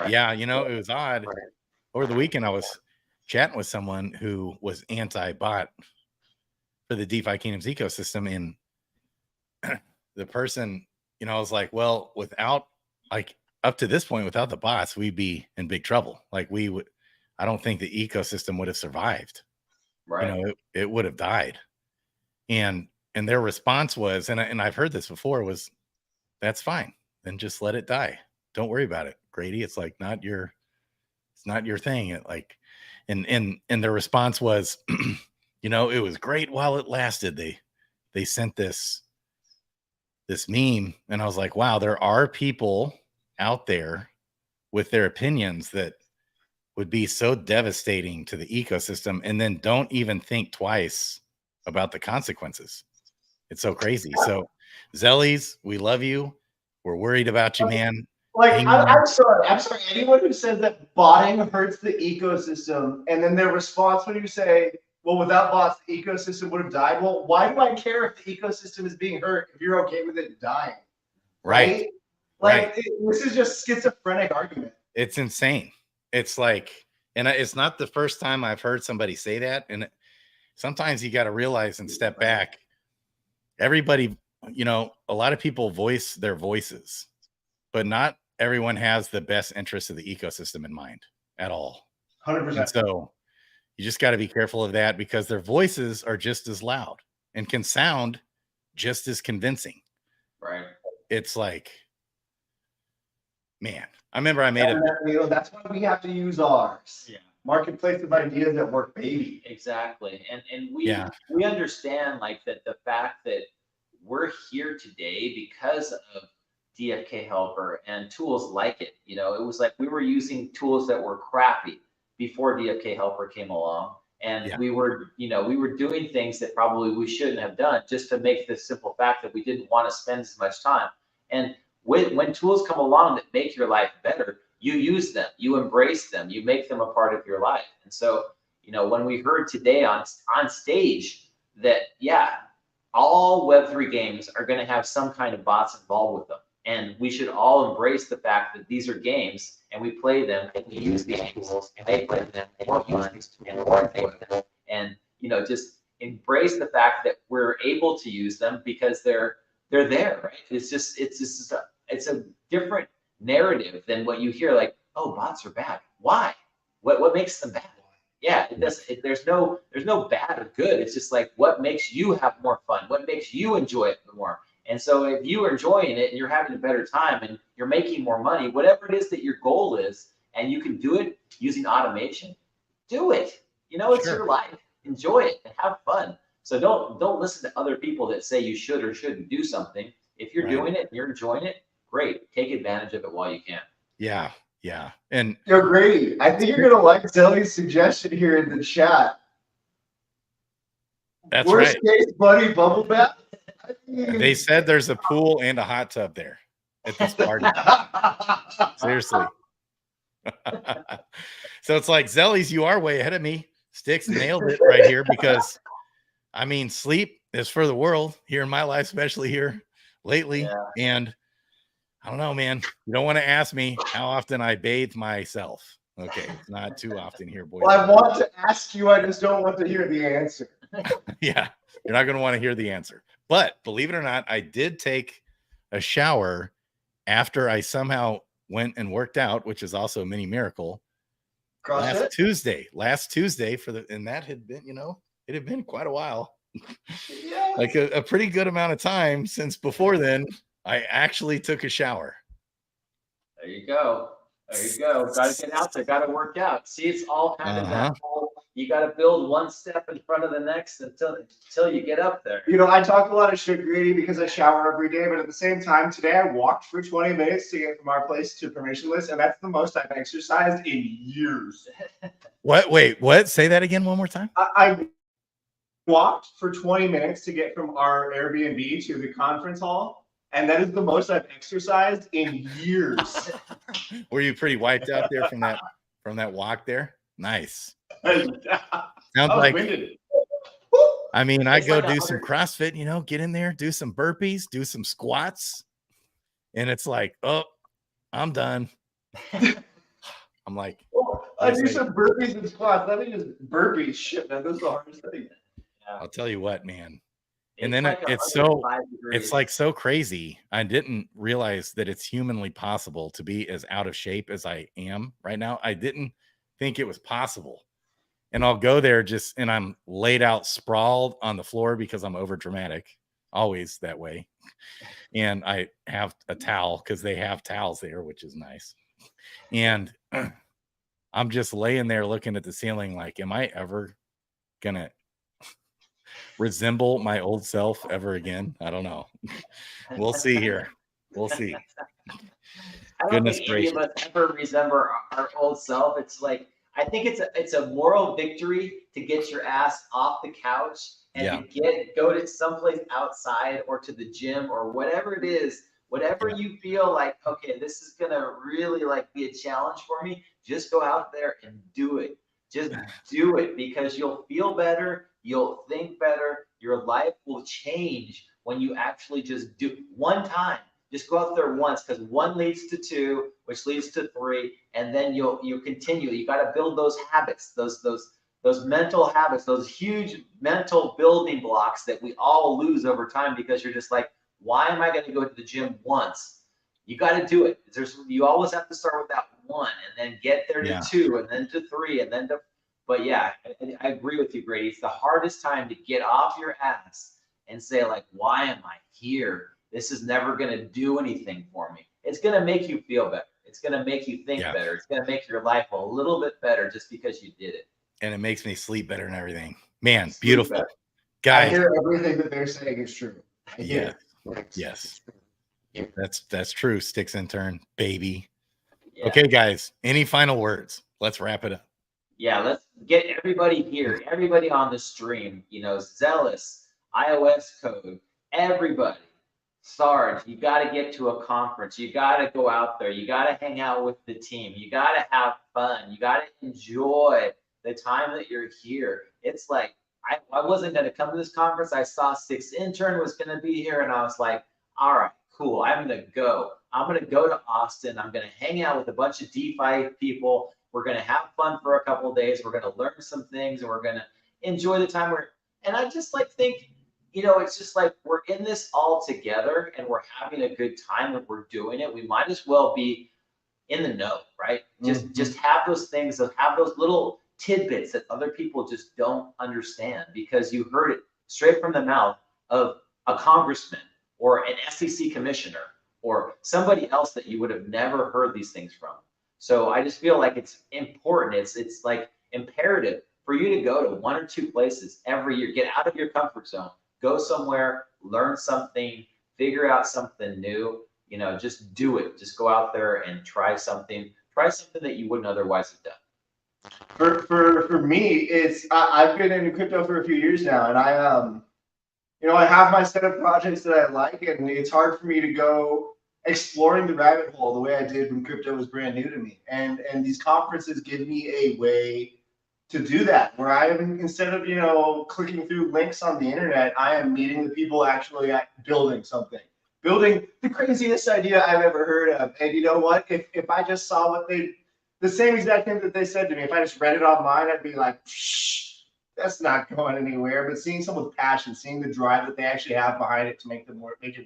Yeah. You know, it was odd. Right. Over the weekend, I was chatting with someone who was anti-bot for the DeFi Kingdoms ecosystem. And the person, you know, I was like, well, without, like, up to this point, without the bots, we'd be in big trouble. Like, I don't think the ecosystem would have survived. Right. You know, it would have died. And their response was, and I've heard this before, was, that's fine. Then just let it die. Don't worry about it, Grady. It's like it's not your thing. It like, and their response was, you know, it was great while it lasted. They sent this meme, and I was like, wow, there are people out there with their opinions that would be so devastating to the ecosystem, and then don't even think twice about the consequences. It's so crazy. So Zellies, we love you. We're worried about you, man. Like, I'm sorry. Anyone who says that botting hurts the ecosystem, and then their response when you say, well, without bots, the ecosystem would have died. Well, why do I care if the ecosystem is being hurt if you're okay with it dying? Right. Like, this is just schizophrenic argument. It's insane. It's like, and it's not the first time I've heard somebody say that. And sometimes you got to realize and step back. Everybody, you know, a lot of people voice their voices, but not everyone has the best interest of the ecosystem in mind at all. 100%. And so you just got to be careful of that, because their voices are just as loud and can sound just as convincing. Right. It's like, man, I remember I made that's why we have to use ours. Yeah. Marketplace of ideas that work, baby. Exactly. And we understand, like, that the fact that we're here today because of DFK Helper and tools like it. You know, it was like we were using tools that were crappy before DFK Helper came along. And we were doing things that probably we shouldn't have done, just to make the simple fact that we didn't want to spend as much time. And when tools come along that make your life better, you use them, you embrace them, you make them a part of your life. And so, you know, when we heard today on stage that, all Web3 games are going to have some kind of bots involved with them. And we should all embrace the fact that these are games, and we play them, and we use these tools, and they play them, and we use these tools, and you know, just embrace the fact that we're able to use them because they're there, right? It's a different narrative than what you hear, like, oh, bots are bad. Why? What makes them bad? Yeah, there's no bad or good. It's just like, what makes you have more fun? What makes you enjoy it more? And so if you are enjoying it and you're having a better time and you're making more money, whatever it is that your goal is, and you can do it using automation, do it. You know, it's your life. Enjoy it and have fun. So don't listen to other people that say you should or shouldn't do something. If you're doing it and you're enjoying it, great. Take advantage of it while you can. Yeah. Yeah. And Grady, I think you're gonna like Zelly's suggestion here in the chat. That's Worst right. case, buddy, bubble bath. They said there's a pool and a hot tub there at this party. Seriously. So it's like, Zellies, you are way ahead of me. Sticks nailed it right here, because I mean, sleep is for the world here in my life, especially here lately. Yeah. And I don't know, man. You don't want to ask me how often I bathe myself. Okay, not too often here, boys. Well, I want to ask you, I just don't want to hear the answer. Yeah, you're not going to want to hear the answer. But believe it or not, I did take a shower after I somehow went and worked out, which is also a mini miracle. Last Tuesday and that had been, you know, it had been quite a while. Yeah. Like a pretty good amount of time since before then I actually took a shower. There you go. Got to get out there. Got to work out. See, it's all kind of that whole, you got to build one step in front of the next until you get up there. You know, I talk a lot of shit, Grady, because I shower every day, but at the same time, today I walked for 20 minutes to get from our place to Permissionless, and that's the most I've exercised in years. What? Wait, what? Say that again one more time. I walked for 20 minutes to get from our Airbnb to the conference hall. And that is the most I've exercised in years. Were you pretty wiped out there from from that walk there? Nice. I Sounds was like, winded. I mean, I It's go like do some CrossFit, you know, get in there, do some burpees, do some squats. And it's like, oh, I'm done. I'm like, I do some burpees and squats. Let me just burpees. Shit, man, that's the hardest thing. I'll tell you what, man. And It's then like it's 105 degrees. it's like so crazy. I didn't realize that it's humanly possible to be as out of shape as I am right now. I didn't think it was possible. And I'll go there and I'm laid out sprawled on the floor because I'm over dramatic, always that way. And I have a towel because they have towels there, which is nice. And I'm just laying there looking at the ceiling like, am I ever gonna resemble my old self ever again? I don't know. We'll see here. We'll see. I don't Goodness think any of us ever resemble our old self. It's like, I think it's a moral victory to get your ass off the couch and to go to someplace outside or to the gym or whatever it is, whatever you feel like, okay, this is gonna really like be a challenge for me. Just go out there and do it. Just do it, because you'll feel better, you'll think better, your life will change when you actually just do one time. Just go out there once, because one leads to two, which leads to three, and then you'll continue. You got to build those habits, those mental habits, those huge mental building blocks that we all lose over time because you're just like, why am I going to go to the gym once? You got to do it. You always have to start with that one, and then get there to two, and then to three, and then to. But yeah, I agree with you, Grady. It's the hardest time to get off your ass and say like, why am I here? This is never going to do anything for me. It's going to make you feel better. It's going to make you think better. It's going to make your life a little bit better just because you did it. And it makes me sleep better and everything. Man, beautiful. Guys, I hear everything that they're saying is true. Yes. That's true. StycksIntern, baby. Yeah. Okay, guys. Any final words? Let's wrap it up. Yeah, let's get everybody here, everybody on the stream, Zealous, iOS Code, everybody. Sarge, you got to get to a conference. You got to go out there. You got to hang out with the team. You got to have fun. You got to enjoy the time that you're here. It's like, I wasn't going to come to this conference. I saw StycksIntern was going to be here, and I was like, all right, cool. I'm going to go. I'm going to go to Austin. I'm going to hang out with a bunch of DeFi people. We're going to have fun for a couple of days. We're going to learn some things, and we're going to enjoy the time. And I just think, it's just like we're in this all together and we're having a good time and we're doing it. We might as well be in the know, right? Just have those things, have those little tidbits that other people just don't understand because you heard it straight from the mouth of a congressman or an SEC commissioner or somebody else that you would have never heard these things from. So I just feel like it's important. It's like imperative for you to go to one or two places every year. Get out of your comfort zone. Go somewhere, learn something, figure out something new, just do it. Just go out there and try something that you wouldn't otherwise have done. For me, I've been into crypto for a few years now, and I have my set of projects that I like, and it's hard for me to go exploring the rabbit hole the way I did when crypto was brand new to me. And these conferences give me a way to do that, where I am, instead of clicking through links on the internet, I am meeting the people actually building something, building the craziest idea I've ever heard of. And you know what? If I just saw the same exact thing that they said to me, if I just read it online, I'd be like, that's not going anywhere. But seeing someone with passion, seeing the drive that they actually have behind it to make it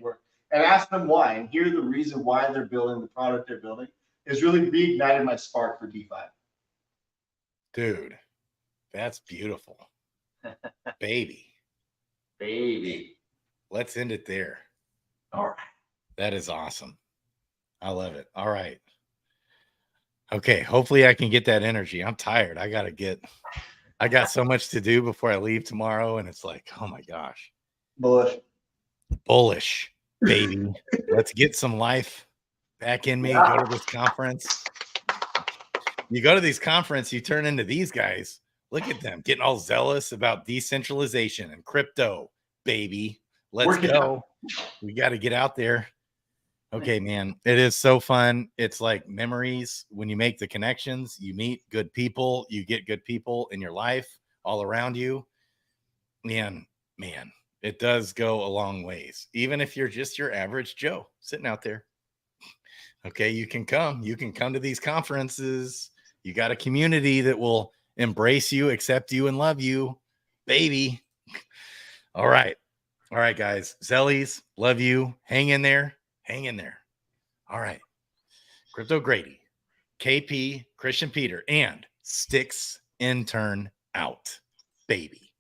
work, and ask them why, and hear the reason why they're building the product they're building, has really reignited my spark for DeFi. Dude. That's beautiful. Baby. Let's end it there. All right. That is awesome. I love it. All right. Okay. Hopefully I can get that energy. I'm tired. I got so much to do before I leave tomorrow. And it's like, oh my gosh. Bullish, baby. Let's get some life back in me. Go to this conference. You go to these conferences, you turn into these guys. Look at them getting all zealous about decentralization and crypto, baby. Let's go. We got to get out there. Okay, man. It is so fun. It's like memories. When you make the connections, you meet good people, you get good people in your life all around you. Man, it does go a long ways. Even if you're just your average Joe sitting out there. Okay, you can come to these conferences. You got a community that will embrace you, accept you, and love you, baby. All right, guys. Zellies, love you. Hang in there. All right. Crypto Grady, KP, Kristian Peter, and StycksIntern out, baby.